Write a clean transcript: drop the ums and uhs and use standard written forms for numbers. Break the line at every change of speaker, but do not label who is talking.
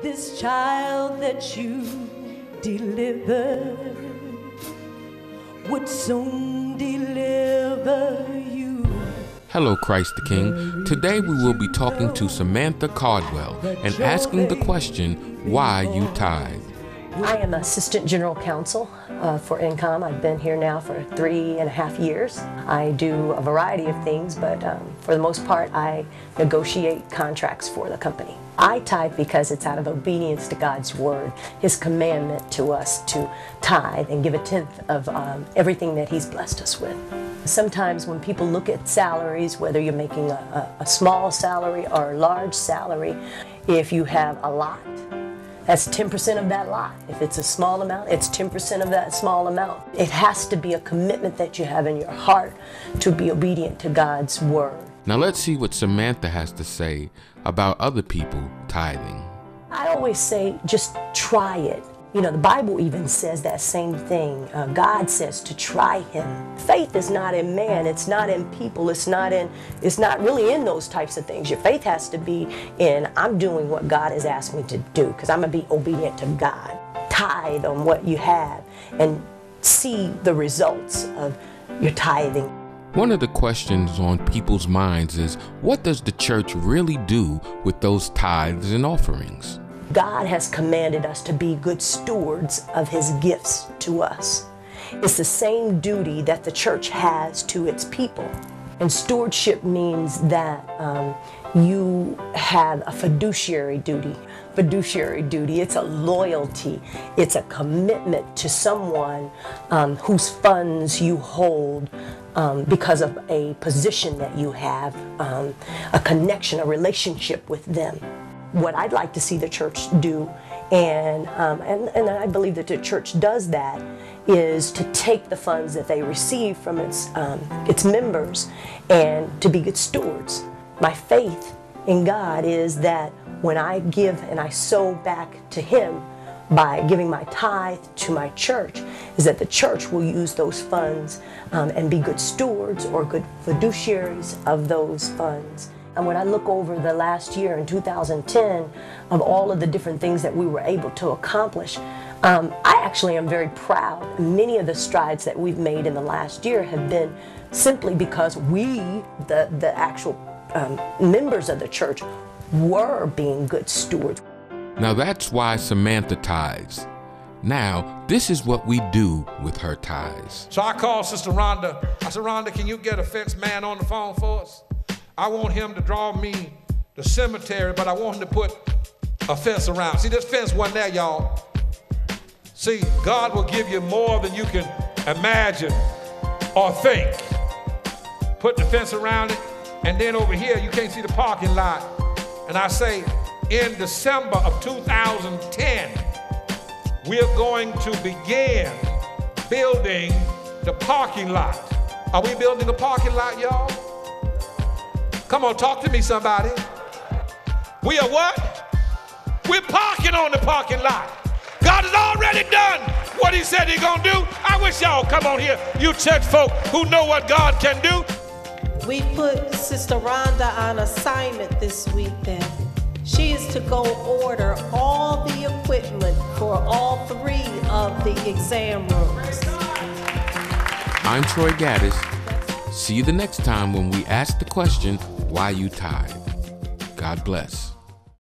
This child that you delivered would soon deliver you.
Hello, Christ the King. Today we will be talking to Samantha Cardwell and asking the question, why you tithe?
I am Assistant General Counsel for Income. I've been here now for 3.5 years. I do a variety of things, but for the most part, I negotiate contracts for the company. I tithe because it's out of obedience to God's Word, His commandment to us to tithe and give 1/10 of everything that He's blessed us with. Sometimes when people look at salaries, whether you're making a small salary or a large salary, if you have a lot, that's 10% of that lot. If it's a small amount, it's 10% of that small amount. It has to be a commitment that you have in your heart to be obedient to God's Word.
Now let's see what Samantha has to say about other people tithing.
I always say, just try it. You know, the Bible even says that same thing. God says to try Him. Faith is not in man, it's not in people, it's not really in those types of things. Your faith has to be in, I'm doing what God has asked me to do, because I'm going to be obedient to God. Tithe on what you have and see the results of your tithing.
One of the questions on people's minds is, what does the church really do with those tithes and offerings?
God has commanded us to be good stewards of His gifts to us. It's the same duty that the church has to its people. And stewardship means that you have a fiduciary duty. Fiduciary duty, it's a loyalty. It's a commitment to someone whose funds you hold because of a position that you have, a connection, a relationship with them. What I'd like to see the church do, and I believe that the church does that, is to take the funds that they receive from its members and to be good stewards. My faith in God is that when I give and I sow back to Him by giving my tithe to my church, is that the church will use those funds and be good stewards or good fiduciaries of those funds. And when I look over the last year in 2010 of all of the different things that we were able to accomplish, I actually am very proud. Many of the strides that we've made in the last year have been simply because we, the actual members of the church, were being good stewards.
Now that's why Samantha tithes. Now, this is what we do with her tithes.
So I called Sister Rhonda. I said, Rhonda, can you get a fence man on the phone for us? I want him to draw me the cemetery, but I want him to put a fence around. See, this fence wasn't there, y'all. See, God will give you more than you can imagine or think. Put the fence around it, and then over here, you can't see the parking lot. And I say, in December of 2010, we're going to begin building the parking lot. Are we building a parking lot, y'all? Come on, talk to me, somebody. We are what? We're parking on the parking lot. God has already done what He said He's gonna do. I wish y'all come on here, you church folk who know what God can do.
We put Sister Rhonda on assignment this week then. She is to go order all the equipment for all 3 of the exam rooms.
I'm Troy Gaddis. See you the next time when we ask the question, why you tithe. God bless.